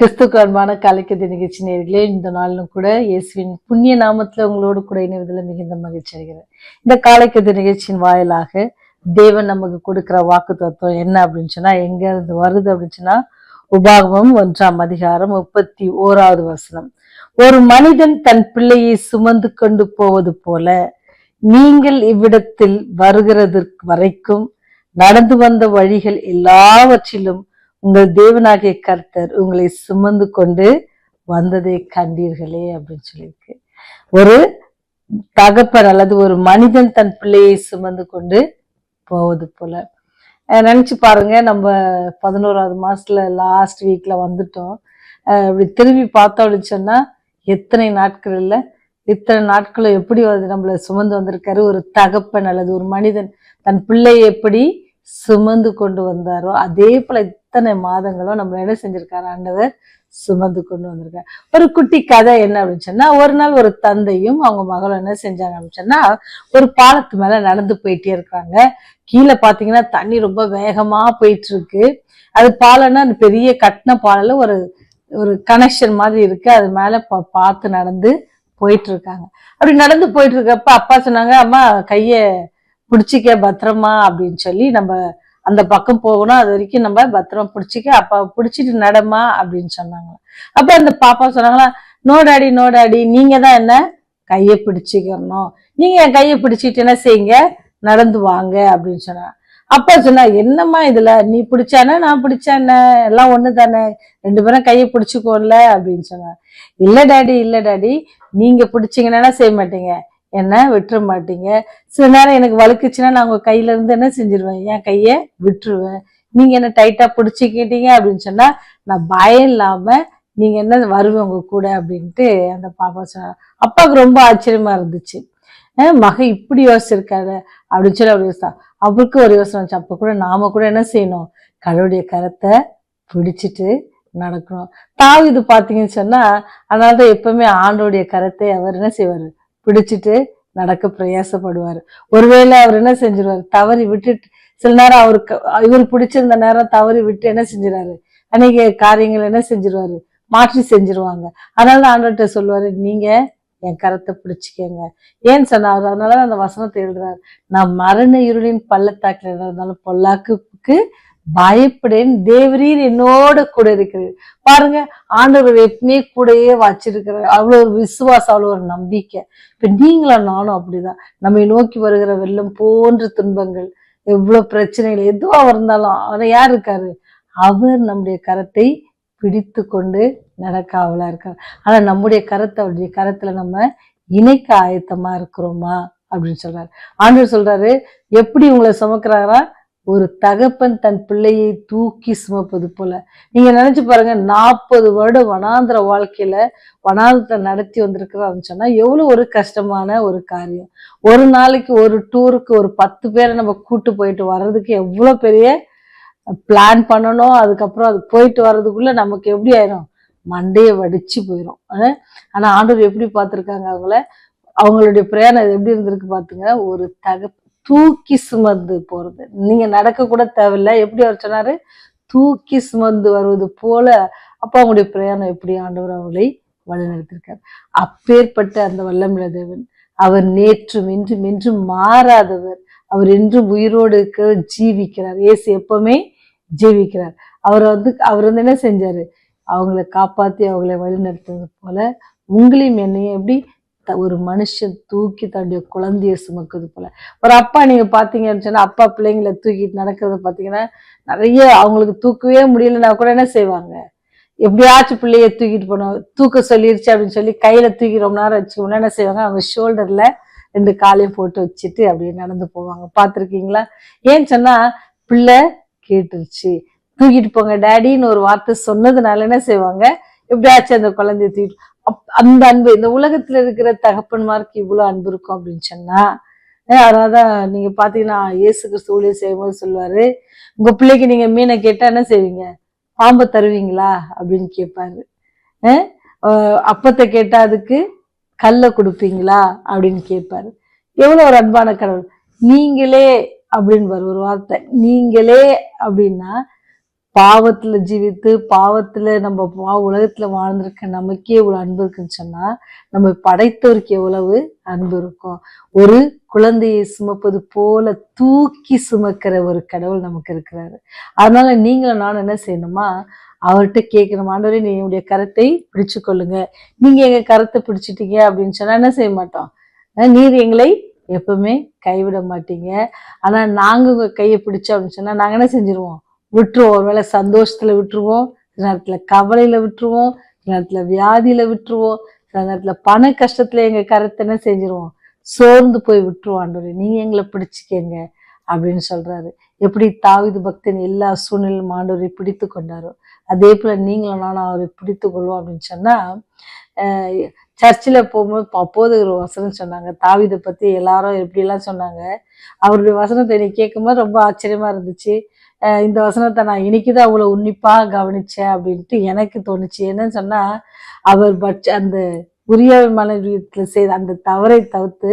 கிறிஸ்துக்கு அன்பான கலைக்கதை நிகழ்ச்சி நேர்களே, இந்த நாளிலும் கூட இயேசுவின் புண்ணிய நாமத்துல உங்களோடு கூட இணைவதில் மிகுந்த மகிழ்ச்சி அடைகிறேன். இந்த காலைக்கதை நிகழ்ச்சியின் வாயிலாக தேவன் நமக்கு கொடுக்கிற வாக்கு தத்துவம் என்ன அப்படின்னு சொன்னா, எங்க இருந்து வருது அப்படின்னு சொன்னா, உபாகமம் 1:31 ஒரு மனிதன் தன் பிள்ளையை சுமந்து கொண்டு போவது போல நீங்கள் இவ்விடத்தில் வருகிறதற்கு வரைக்கும் நடந்து வந்த வழிகள் எல்லாவற்றிலும் உங்கள் தேவனாகிய கர்த்தர் உங்களை சுமந்து கொண்டு வந்ததை கண்டீர்களே அப்படின்னு சொல்லியிருக்கு. ஒரு தகப்பன் அல்லது ஒரு மனிதன் தன் பிள்ளையை சுமந்து கொண்டு போவது போல. நினைச்சு பாருங்க, நம்ம 11வது மாசத்துல லாஸ்ட் வீக்ல வந்துட்டோம். இப்படி திரும்பி பார்த்தோம் அப்படின்னு சொன்னா எத்தனை நாட்கள் இல்லை, இத்தனை நாட்களும் எப்படி வந்து நம்மளை சுமந்து வந்திருக்காரு. ஒரு தகப்பன் அல்லது ஒரு மனிதன் தன் பிள்ளையை எப்படி சுமந்து கொண்டு வந்தாரோ அதே போல இத்தனை மாதங்களும் நம்ம என்ன செஞ்சிருக்காரு, ஆண்டவர் சுமந்து கொண்டு வந்திருக்காரு. ஒரு குட்டி கதை என்ன அப்படின்னு சொன்னா, ஒரு நாள் ஒரு தந்தையும் அவங்க மகளும் என்ன செஞ்சாங்க அப்படின்னு சொன்னா, ஒரு பாலத்து மேல நடந்து போயிட்டே இருக்காங்க. கீழே பாத்தீங்கன்னா தண்ணி ரொம்ப வேகமா போயிட்டு இருக்கு. அது பாலம்னா அந்த பெரிய கட்டின பாலில் ஒரு ஒரு கனெக்ஷன் மாதிரி இருக்கு. அது மேல பார்த்து நடந்து போயிட்டு இருக்காங்க. அப்படி நடந்து போயிட்டு இருக்கப்ப அப்பா சொன்னாங்க, அம்மா கைய பிடிச்சிக்க பத்திரமா அப்படின்னு சொல்லி, நம்ம அந்த பக்கம் போகணும், அது வரைக்கும் நம்ம பத்திரமா பிடிச்சிக்க, அப்பா பிடிச்சிட்டு நடமா அப்படின்னு சொன்னாங்க. அப்ப அந்த பாப்பா சொன்னாங்களா, நோ டாடி நீங்க தான் என்ன கையை பிடிச்சிக்கணும், நீங்க என் கையை பிடிச்சிட்டு என்ன செய்யுங்க, நடந்து வாங்க அப்படின்னு சொன்னாங்க. அப்பா சொன்னா, என்னம்மா இதுல நீ பிடிச்சானே நான் பிடிச்சானே எல்லாம் ஒண்ணு தானே, ரெண்டு பேரும் கையை பிடிச்சிக்கோல அப்படின்னு சொன்னாங்க. இல்ல டாடி நீங்க பிடிச்சிங்கன்னா செய்ய மாட்டீங்க, என்ன விட்டுற மாட்டீங்க. சில நேரம் எனக்கு வலுக்குச்சுன்னா நான் உங்க கையில இருந்து என்ன செஞ்சிருவேன், என் கைய விட்டுருவேன். நீங்க என்ன டைட்டா பிடிச்சிக்கிட்டீங்க அப்படின்னு சொன்னா நான் பயம் இல்லாம நீங்க என்ன வருவேன் உங்க கூட அப்படின்ட்டு அந்த பாப்பா சொன்னாங்க. அப்பாவுக்கு ரொம்ப ஆச்சரியமா இருந்துச்சு. மக இப்படி யோசிச்சிருக்காரு அப்படின்னு சொல்லி அப்படி யோசிச்சா. அவருக்கு ஒரு யோசனை வச்சு, அப்ப கூட நாம கூட என்ன செய்யணும், கடவுளுடைய கரத்தை பிடிச்சிட்டு நடக்கணும். தாவீது பாத்தீங்கன்னு சொன்னா, அதனாலதான் எப்பவுமே ஆண்டோடைய கரத்தை அவர் என்ன செய்வாரு, பிடிச்சிட்டு நடக்க பிரயாசப்படுவாரு. ஒருவேளை அவர் என்ன செஞ்சிருவாரு, தவறி விட்டுட்டு சில நேரம் அவருக்கு இவர் பிடிச்சிருந்த நேரம் தவறி விட்டு என்ன செஞ்சிருவாரு, அநேக காரியங்கள் என்ன செஞ்சிருவாரு, மாற்றி செஞ்சிருவாங்க. அதனால ஆண்டவர்கிட்ட சொல்லுவாரு, நீங்க என் கரத்தை பிடிச்சிக்கங்க. ஏன்னு சொன்னாரு, அதனாலதான் அந்த வசனத்தை எழுதுறாரு, நான் மரண இருளின் பள்ளத்தாக்கில் இருந்தாலும் பொல்லாக்குக்கு பயப்படேன், தேவரீர் என்னோட கூட இருக்கிறது. பாருங்க, ஆண்டவர் எப்பவுமே கூடயே வச்சிருக்கிறார். அவ்வளவு ஒரு விசுவாசம், அவ்வளவு ஒரு நம்பிக்கை. இப்ப நீங்களும் நானும் அப்படிதான். நம்மை நோக்கி வருகிற வெள்ளம் போன்ற துன்பங்கள், எவ்வளவு பிரச்சனைகள் எதுவா இருந்தாலும் அவர் யார் இருக்காரு, அவர் நம்முடைய கரத்தை பிடித்து கொண்டு நடக்க ஆவலா இருக்காரு. ஆனா நம்முடைய கரத்தை அவருடைய கரத்துல நம்ம இணைக்க ஆயத்தமா இருக்கிறோமா அப்படின்னு சொல்றாரு. ஆண்டவர் சொல்றாரு, எப்படி உங்களை சுமக்கிறாரா, ஒரு தகப்பன் தன் பிள்ளையை தூக்கி சுமப்பது போல. நீங்க நினைச்சு பாருங்க, 40 வருடம் வனாந்திர வாழ்க்கையில வனாந்திரத்தை நடத்தி வந்திருக்கிறாருன்னு சொன்னா எவ்வளவு ஒரு கஷ்டமான ஒரு காரியம். ஒரு நாளைக்கு ஒரு டூருக்கு ஒரு 10 பேரை நம்ம கூட்டு போயிட்டு வர்றதுக்கு எவ்வளவு பெரிய பிளான் பண்ணணும். அதுக்கப்புறம் அது போயிட்டு வர்றதுக்குள்ள நமக்கு எப்படி ஆயிரும், மண்டையை வடிச்சு போயிடும். ஆனா ஆண்டவர் எப்படி பார்த்திருக்காங்க அவங்களுடைய பிரயாணம் எப்படி இருந்திருக்கு பாத்துங்க. ஒரு தூக்கி சுமந்து போறது, நீங்க நடக்க கூட தேவையில்லை. எப்படி அவர் சொன்னாரு, தூக்கி சுமந்து வருவது போல. அப்ப அவங்களுடைய பிரயாணம் எப்படி ஆண்டவர் அவங்களை வழிநடத்திருக்காரு. அப்பேற்பட்ட அந்த வல்லமையுள்ள தேவன், அவர் நேற்றும் இன்றும் என்றும் மாறாதவர். அவர் என்றும் உயிரோடு இருக்க ஜீவிக்கிறார். இயேசு எப்பவுமே ஜீவிக்கிறார். அவர் வந்து என்ன செஞ்சாரு, அவங்களை காப்பாத்தி அவங்களை வழிநடத்துவது போல உங்களையும் என்னையும் எப்படி ஒரு மனுஷன் தூக்கி தன்னுடைய குழந்தைய சுமக்குது போல. ஒரு அப்பா நீங்க பாத்தீங்கன்னு சொன்னா, அப்பா பிள்ளைங்களை தூக்கிட்டு நடக்கிறத பாத்தீங்கன்னா, நிறைய அவங்களுக்கு தூக்கவே முடியலன்னா கூட என்ன செய்வாங்க, எப்படியாச்சும் பிள்ளைய தூக்கிட்டு போனோம், தூக்க சொல்லிருச்சு அப்படின்னு சொல்லி கையில தூக்கி ரொம்ப நேரம் வச்சுக்கோன்னா என்ன செய்வாங்க, அவங்க ஷோல்டர்ல 2 காலையும் போட்டு வச்சுட்டு அப்படியே நடந்து போவாங்க. பாத்திருக்கீங்களா? ஏன்னு சொன்னா பிள்ளை கேட்டுருச்சு, தூக்கிட்டு போங்க டேடின்னு ஒரு வார்த்தை சொன்னதுனால என்ன செய்வாங்க, எப்படியாச்சும் அந்த குழந்தைய தூக்கிட்டு. அந்த அன்பு இந்த உலகத்துல இருக்கிற தகப்பன்மாருக்கு இவ்வளவு அன்பு இருக்கும் அப்படின்னு சொன்னா, அதனாலதான் நீங்க பாத்தீங்கன்னா இயேசு கிறிஸ்து ஊழியம் செய்யும்போது சொல்லுவாரு, உங்க பிள்ளைக்கு நீங்க மீனை கேட்டா என்ன செய்வீங்க, பாம்பை தருவீங்களா அப்படின்னு கேட்பாரு. அப்பத்தை கேட்டா அதுக்கு கல்லை கொடுப்பீங்களா அப்படின்னு கேட்பாரு. எவ்வளவு ஒரு அன்பான கடவுள். நீங்களே அப்படின்னு வரும் ஒரு வார்த்தை, நீங்களே அப்படின்னா பாவத்துல ஜீவித்து பாவத்துல நம்ம உலகத்துல வாழ்ந்திருக்க நமக்கே இவ்வளவு அன்பு இருக்குன்னு சொன்னா நம்ம படைத்தவருக்கு எவ்வளவு அன்பு இருக்கும். ஒரு குழந்தையை சுமப்பது போல தூக்கி சுமக்கிற ஒரு கடவுள் நமக்கு இருக்கிறாரு. அதனால நீங்களும் நானும் என்ன செய்யணுமா, அவர்கிட்ட கேட்கணும், ஆண்டவரே நீ என்னுடைய கரத்தை பிடிச்சு கொள்ளுங்க. நீங்க எங்க கரத்தை பிடிச்சிட்டீங்க அப்படின்னு சொன்னா என்ன செய்ய மாட்டோம், நீர் எங்களை எப்பவுமே கைவிட மாட்டீங்க. ஆனா நாங்க உங்க கையை பிடிச்சோம் அப்படின்னு சொன்னா நாங்க என்ன செஞ்சிருவோம், விட்டுருவோம். ஒருவேளை சந்தோஷத்துல விட்டுருவோம், சில நேரத்துல கவலையில விட்டுருவோம், சில நேரத்துல வியாதியில விட்டுருவோம், சில நேரத்துல பண கஷ்டத்துல எங்க கருத்தை என்ன செஞ்சிருவோம், சோர்ந்து போய் விட்டுருவோம். ஆண்டவரே நீங்க எங்களை பிடிச்சிக்கங்க அப்படின்னு சொல்றாரு. எப்படி தாவீது பக்தன் எல்லா சூழ்நிலையும் ஆண்டவரை பிடித்து கொண்டாரோ அதே போல நீங்களும் நானும் அவரை பிடித்து கொள்வோம் அப்படின்னு சொன்னா, சர்ச்சில் போகும்போது அப்போது ஒரு வசனம் சொன்னாங்க. தாவீதை பத்தி எல்லாரும் எப்படிலாம் சொன்னாங்க. அவருடைய வசனத்தை நீ கேட்கும்போது ரொம்ப ஆச்சரியமா இருந்துச்சு. இந்த வசனத்தை நான் இன்னைக்குதான் அவ்வளவு உன்னிப்பா கவனிச்சேன் அப்படின்ட்டு எனக்கு தோணுச்சு. என்னன்னு சொன்னா, அவர் அந்த உரிய மனைவியத்துல செய்த அந்த தவறை தவிர்த்து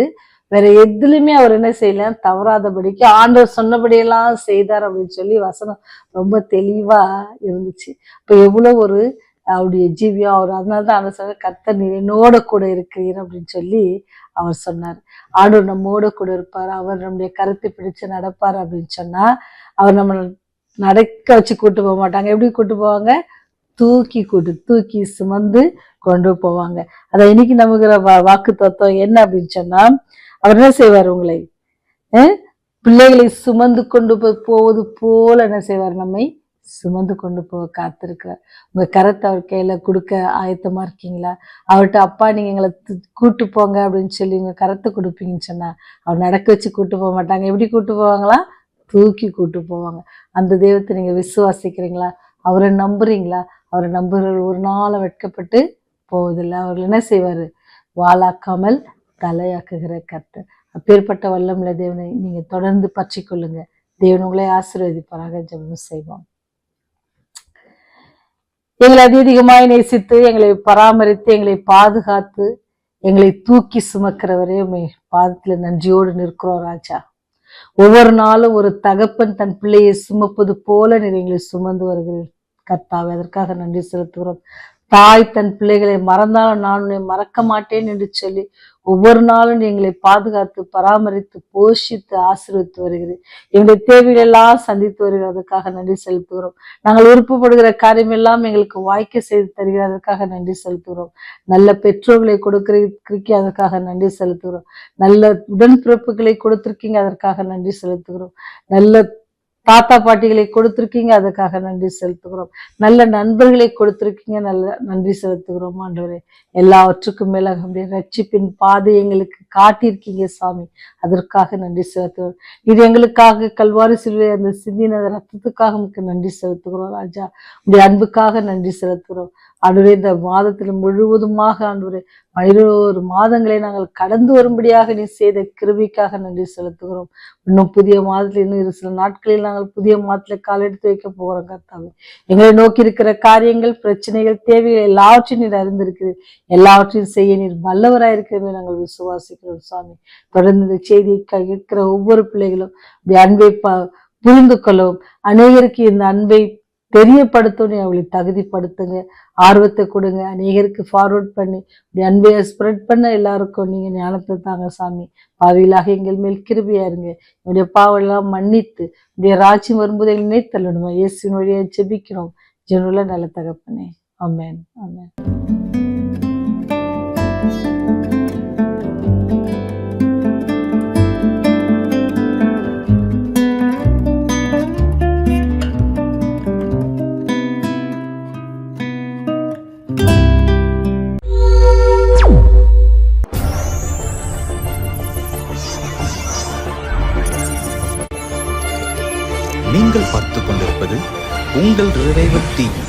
வேற எதுலையுமே அவர் என்ன செய்யல, தவறாதபடிக்கு ஆண்டவர் சொன்னபடியெல்லாம் செய்தார் அப்படின்னு சொல்லி வசனம் ரொம்ப தெளிவா இருந்துச்சு. இப்ப எவ்வளவு ஒரு அவருடைய ஜீவியம் அவர். அதனாலதான் அவர் சொன்ன, கர்த்தர் நீர் என்னோட கூட இருக்கிறீர் அப்படின்னு சொல்லி அவர் சொன்னார். ஆண்டவர் நம்மோட கூட இருப்பார், அவர் நம்முடைய கருத்தை பிடிச்சு நடப்பார் அப்படின்னு சொன்னா அவர் நம்ம நடக்க வச்சு கூட்டு போக மாட்டாங்க. எப்படி கூட்டு போவாங்க, தூக்கி சுமந்து கொண்டு போவாங்க. அத இன்னைக்கு நமக்கு வாக்கு தத்துவம் என்ன அப்படின்னு சொன்னா, அவர் என்ன செய்வார், உங்களை பிள்ளைகளை சுமந்து கொண்டு போவது போல என்ன செய்வார், நம்மை சுமந்து கொண்டு போக காத்திருக்கிறார். உங்க கரத்தை அவர் கையில கொடுக்க ஆயத்தமா இருக்கீங்களா? அவர்கிட்ட அப்பா நீங்க எங்களை கூட்டு போங்க அப்படின்னு சொல்லி உங்க கரத்தை கொடுப்பீங்கன்னு சொன்னா அவர் நடக்க வச்சு கூட்டு போக மாட்டாங்க. எப்படி கூட்டு போவாங்களா, தூக்கி கூட்டு போவாங்க. அந்த தெய்வத்தை நீங்க விசுவாசிக்கிறீங்களா? அவரை நம்புறீங்களா? அவரை நம்புறவர்கள் ஒரு நாளை வெட்கப்பட்டு போவதில்லை. அவர்கள் என்ன செய்வாரு, வாளாக்காமல் தலையாக்குகிற கர்த்தர். அப்பேற்பட்ட வல்லமுள்ள தேவனை நீங்க தொடர்ந்து பற்றி கொள்ளுங்க. தேவன் உங்களை ஆசீர்வதிப்பாராக. ஜெபம் செய்வோம். எங்களை அதிகமாய் நேசித்து எங்களை பராமரித்து எங்களை பாதுகாத்து எங்களை தூக்கி சுமக்கிறவரே உண்மை பாதத்துல நன்றியோடு நிற்கிறோம் ராஜா. ஒவ்வொரு நாளும் ஒரு தகப்பன் தன் பிள்ளையை சுமப்பது போல நீர் எங்களை சுமந்து வருகிறீர் கர்த்தாவே, அதற்காக நன்றி செலுத்துகிறோம். தாய் தன் பிள்ளைகளை மறந்தாலும் நான் உன்னை மறக்க மாட்டேன் என்று சொல்லி ஒவ்வொரு நாளும் எங்களை பாதுகாத்து பராமரித்து போஷித்து ஆசீர்வதித்து வருகிறேன். எங்களுடைய தேவைகள் எல்லாம் சந்தித்து வருகிறதுக்காக நன்றி செலுத்துகிறோம். நாங்கள் விருப்பப்படுகிற காரியம் எல்லாம் எங்களுக்கு வாய்க்க செய்து தருகிறதற்காக நன்றி செலுத்துகிறோம். நல்ல பெற்றோர்களை கொடுக்கிறீங்க, அதற்காக நன்றி செலுத்துகிறோம். நல்ல உடன்பிறப்புகளை கொடுத்திருக்கீங்க, அதற்காக நன்றி செலுத்துகிறோம். நல்ல தாத்தா பாட்டிகளை கொடுத்திருக்கீங்க, அதுக்காக நன்றி செலுத்துகிறோம். நல்ல நண்பர்களை கொடுத்திருக்கீங்க, நல்ல நன்றி செலுத்துகிறோம். ஆண்டவரே எல்லாவற்றுக்கும் மேலாக அப்படியே ரட்சிப்பின் பாதை எங்களுக்கு காட்டியிருக்கீங்க சாமி, அதற்காக நன்றி செலுத்துகிறோம். இது எங்களுக்காக கல்வாரி சிலுவை அந்த சிந்தின ரத்தத்துக்காக உங்களுக்கு நன்றி செலுத்துகிறோம் ராஜா. உடைய அன்புக்காக நன்றி செலுத்துகிறோம். ஆண்டவரே இந்த மாதத்தில் முழுவதுமாக ஆண்டவரே 11 மாதங்களை நாங்கள் கடந்து வரும்படியாக நீ செய்த கிருபைக்காக நன்றி செலுத்துகிறோம். இன்னும் புதிய மாதத்தில் இன்னும் சில நாட்களில் நாங்கள் புதிய மாதத்துல கால் எடுத்து வைக்க போகிறோம் கர்த்தாவே. எங்களை நோக்கி இருக்கிற காரியங்கள், பிரச்சனைகள், தேவைகள் எல்லாவற்றையும் நீர் அறிந்திருக்கிறீர். எல்லாவற்றையும் செய்ய நீர் வல்லவராயிருக்கிறதை நாங்கள் விசுவாசிக்கிறோம் சாமி. தொடர்ந்து இந்த செய்தியை கேட்கிற ஒவ்வொரு பிள்ளைகளும் இந்த அன்பை புரிந்து கொள்ளவும், அநேகருக்கு இந்த அன்பை தெரியப்படுத்தணும், அவளை தகுதிப்படுத்துங்க, ஆர்வத்தை கொடுங்க, அநேகருக்கு ஃபார்வர்ட் பண்ணி இப்படி அன்பையை ஸ்ப்ரெட் பண்ண எல்லாருக்கும் நீங்க ஞானத்தை தாங்க சாமி. பாவியிலாக எங்கள் மேல் கிருபையா இருங்க. என்னுடைய பாவெல்லாம் மன்னித்து என்னுடைய ராஜ்யம் வரும்போது எங்களை நினைத்தள்ளணுமா. இயேசுவின் வழியாக ஜெபிக்கிறோம் ஜெனுள்ள நல்ல தகப்பனே. ஆமென், ஆமென். நீங்கள் பார்த்துக் கொண்டிருப்பது உங்கள் ரிவைவல் டிவி.